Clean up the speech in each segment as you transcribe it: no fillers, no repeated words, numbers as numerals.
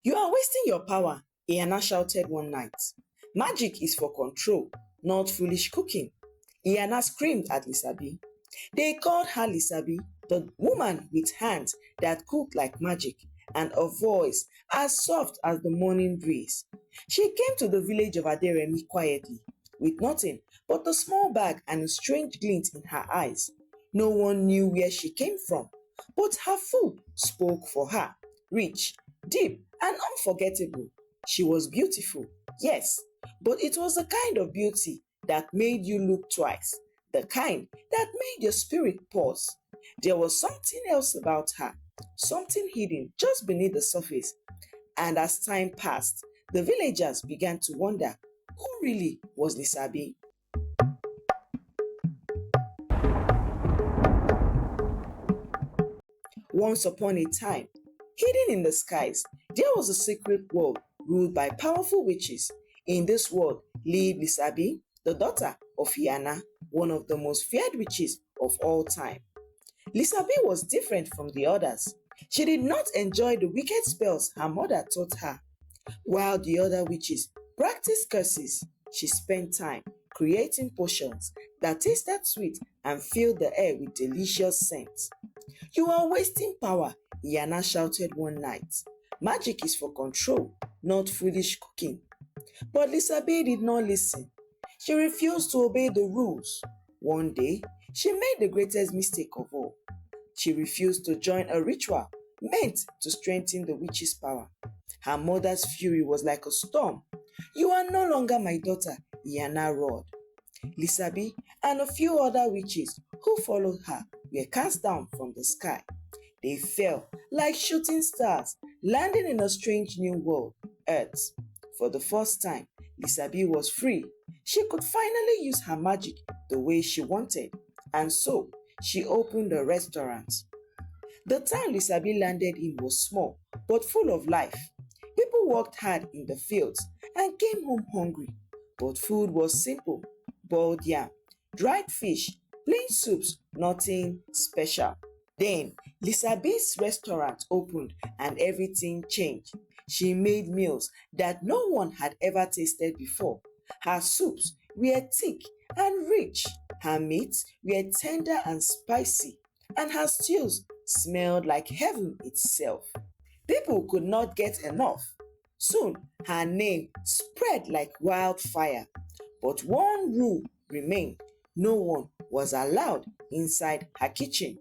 "You are wasting your power," Iana shouted one night. "Magic is for control, not foolish cooking." Iana screamed at Lisabi. They called her Lisabi, the woman with hands that cooked like magic and a voice as soft as the morning breeze. She came to the village of Aderemi quietly, with nothing but a small bag and a strange glint in her eyes. No one knew where she came from, but her food spoke for her, rich, deep, and unforgettable. She was beautiful, yes, but it was the kind of beauty that made you look twice, the kind that made your spirit pause. There was something else about her, something hidden just beneath the surface. And as time passed, the villagers began to wonder who really was Lisabi. Once upon a time, hidden in the skies, there was a secret world ruled by powerful witches. In this world lived Lisabi, the daughter of Hiana, one of the most feared witches of all time. Lisabi was different from the others. She did not enjoy the wicked spells her mother taught her. While the other witches practiced curses, she spent time creating potions that tasted sweet and filled the air with delicious scents. "You are wasting power," Yana shouted one night. "Magic is for control, not foolish cooking." But Lisabi did not listen. She refused to obey the rules. One day, she made the greatest mistake of all. She refused to join a ritual meant to strengthen the witch's power. Her mother's fury was like a storm. "You are no longer my daughter," Yana roared. Lisabi and a few other witches who followed her were cast down from the sky. They fell like shooting stars, landing in a strange new world, Earth. For the first time, Lisabi was free. She could finally use her magic the way she wanted, and so she opened a restaurant. The town Lisabi landed in was small but full of life. People worked hard in the fields and came home hungry, but food was simple: boiled yam, dried fish, plain soups, nothing special. Then Lisabi's restaurant opened and everything changed. She made meals that no one had ever tasted before. Her soups were thick and rich, her meats were tender and spicy, and her stews smelled like heaven itself. People could not get enough. Soon her name spread like wildfire. But one rule remained: no one was allowed inside her kitchen.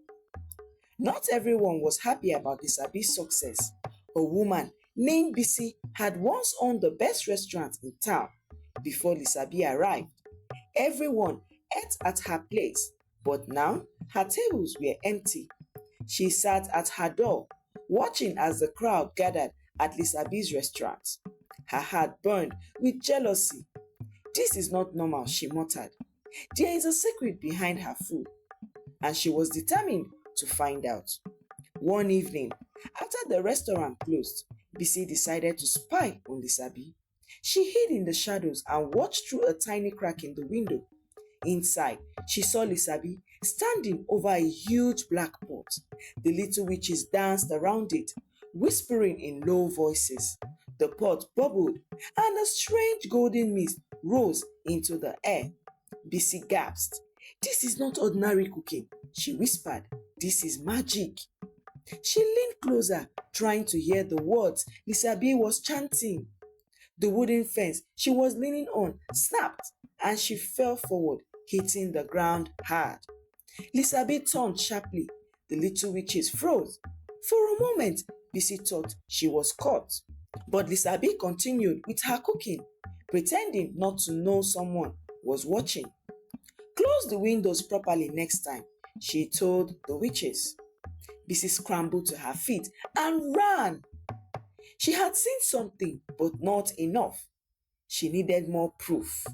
Not everyone was happy about Lisabi's success. A woman named Bissi had once owned the best restaurant in town. Before Lisabi arrived, everyone ate at her place, but now her tables were empty. She sat at her door, watching as the crowd gathered at Lisabi's restaurant. Her heart burned with jealousy. "This is not normal," she muttered. "There is a secret behind her food," and she was determined to find out. One evening, after the restaurant closed, Bissi decided to spy on Lisabi. She hid in the shadows and watched through a tiny crack in the window. Inside, she saw Lisabi standing over a huge black pot. The little witches danced around it, whispering in low voices. The pot bubbled, and a strange golden mist rose into the air. Bissi gasped. "This is not ordinary cooking," she whispered. "This is magic." She leaned closer, trying to hear the words Lisabi was chanting. The wooden fence she was leaning on snapped, and she fell forward, hitting the ground hard. Lisabi turned sharply. The little witches froze. For a moment, Bissi thought she was caught. But Lisabi continued with her cooking, pretending not to know someone was watching. "Close the windows properly next time," she told the witches. Bissi scrambled to her feet and ran. She had seen something, but not enough. She needed more proof.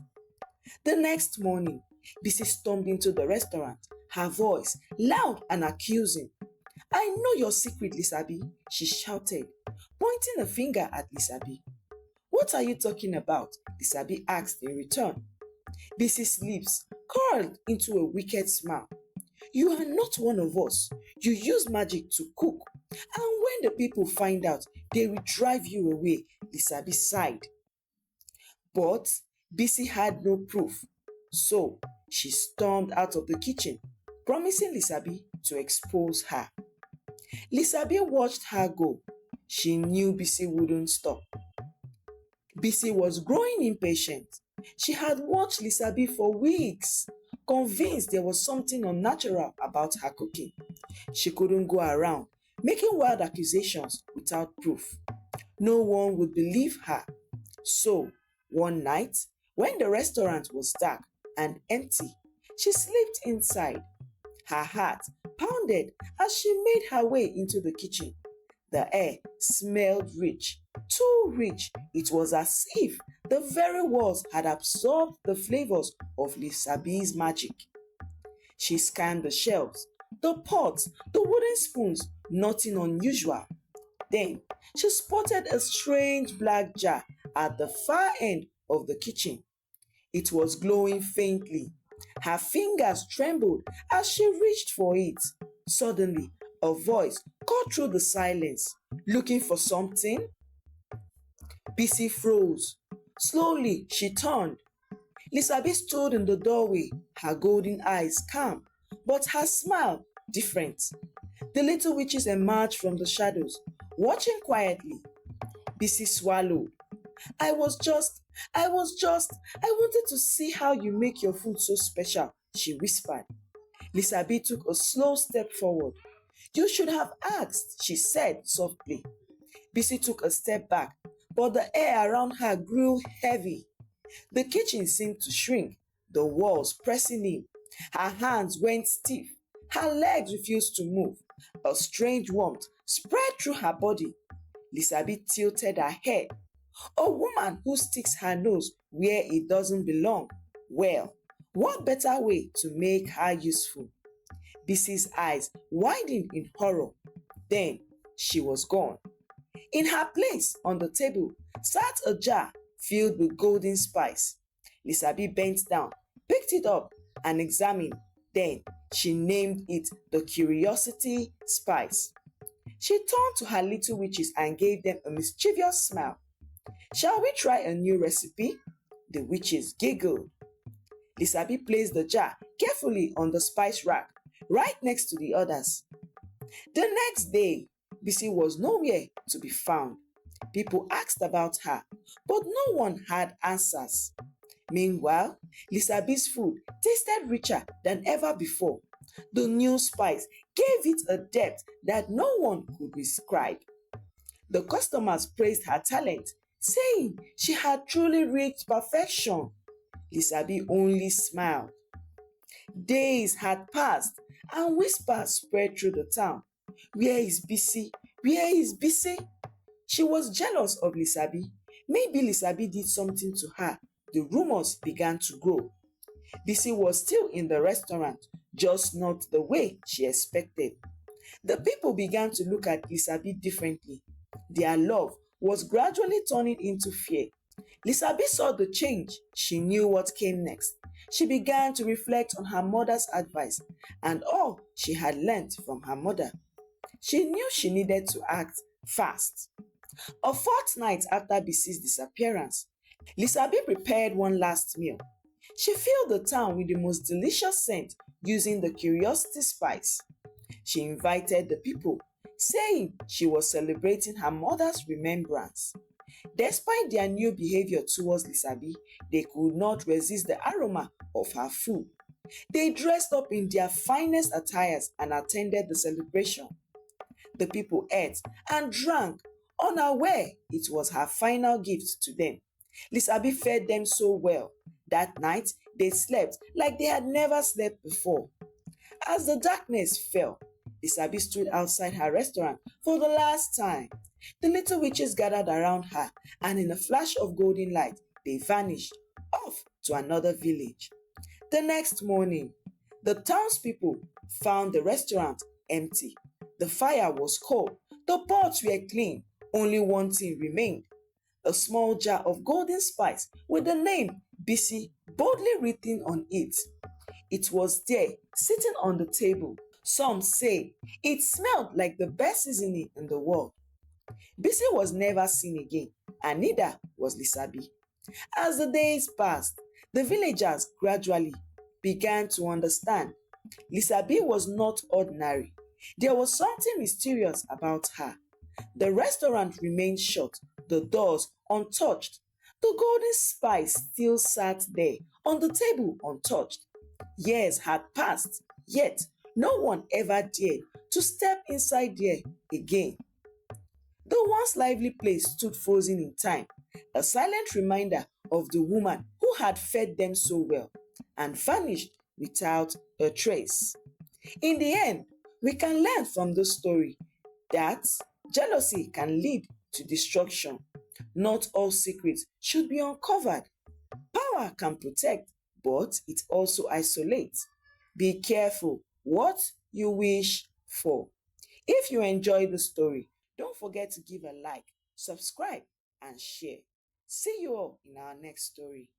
The next morning, Bissi stormed into the restaurant, her voice loud and accusing. "I know your secret, Lisabi," she shouted, pointing a finger at Lisabi. "What are you talking about?" Lisabi asked in return. Bissi's lips curled into a wicked smile. "You are not one of us. You use magic to cook And when the people find out, they will drive you away, Lisabi sighed. But Bissi had no proof, so she stormed out of the kitchen, promising Lisabi to expose her. Lisabi watched her go. She knew Bissi wouldn't stop. Bissi was growing impatient. She had watched Lisabi for weeks, convinced there was something unnatural about her cooking. She couldn't go around making wild accusations without proof. No one would believe her. So, one night, when the restaurant was dark and empty, she slipped inside. Her heart pounded as she made her way into the kitchen. The air smelled rich, too rich. It was as if the very walls had absorbed the flavors of Lisabi's magic. She scanned the shelves, the pots, the wooden spoons, nothing unusual. Then she spotted a strange black jar at the far end of the kitchen. It was glowing faintly. Her fingers trembled as she reached for it. Suddenly, a voice cut through the silence. Looking for something? Bissi froze. Slowly, she turned. Lisabi stood in the doorway, her golden eyes calm, but her smile different. The little witches emerged from the shadows, watching quietly. Bissi swallowed. I wanted to see how you make your food so special, she whispered. Lisabi took a slow step forward. You should have asked, she said softly. Bissi took a step back, but the air around her grew heavy. The kitchen seemed to shrink, the walls pressing in. Her hands went stiff. Her legs refused to move. A strange warmth spread through her body. Lisabi tilted her head. A woman who sticks her nose where it doesn't belong. Well, what better way to make her useful? Bissi's eyes widened in horror. Then she was gone. In her place on the table sat a jar filled with golden spice. Lisabi bent down, picked it up, and examined. Then she named it the Curiosity Spice. She turned to her little witches and gave them a mischievous smile. Shall we try a new recipe? The witches giggled. Lisabi placed the jar carefully on the spice rack, right next to the others. The next day, Bissi was nowhere to be found. People asked about her, but no one had answers. Meanwhile, Lisabi's food tasted richer than ever before. The new spice gave it a depth that no one could describe. The customers praised her talent, saying she had truly reached perfection. Lisabi only smiled. Days had passed and whispers spread through the town. Where is Bissi? Where is Bissi? She was jealous of Lisabi. Maybe Lisabi did something to her. The rumors began to grow. Bissi was still in the restaurant, just not the way she expected. The people began to look at Lisabi differently. Their love was gradually turning into fear. Lisabi saw the change. She knew what came next. She began to reflect on her mother's advice and all she had learned from her mother. She knew she needed to act fast. A fortnight after Bissi's disappearance, Lisabi prepared one last meal. She filled the town with the most delicious scent using the curiosity spice. She invited the people, saying she was celebrating her mother's remembrance. Despite their new behavior towards Lisabi, they could not resist the aroma of her food. They dressed up in their finest attires and attended the celebration. The people ate and drank, unaware it was her final gift to them. Lisabi fed them so well. That night, they slept like they had never slept before. As the darkness fell, Lisabi stood outside her restaurant for the last time. The little witches gathered around her, and in a flash of golden light, they vanished off to another village. The next morning, the townspeople found the restaurant empty. The fire was cold, the pots were clean, only one thing remained: a small jar of golden spice with the name Bissi boldly written on it. It was there, sitting on the table. Some say it smelled like the best seasoning in the world. Bissi was never seen again, and neither was Lisabi. As the days passed, the villagers gradually began to understand Lisabi was not ordinary. There was something mysterious about her. The restaurant remained shut, the doors untouched. The golden spice still sat there on the table untouched. Years had passed, yet no one ever dared to step inside there again. The once lively place stood frozen in time, a silent reminder of the woman who had fed them so well and vanished without a trace. In the end, we can learn from this story that jealousy can lead to destruction. Not all secrets should be uncovered. Power can protect, but it also isolates. Be careful what you wish for. If you enjoyed the story, don't forget to give a like, subscribe, and share. See you all in our next story.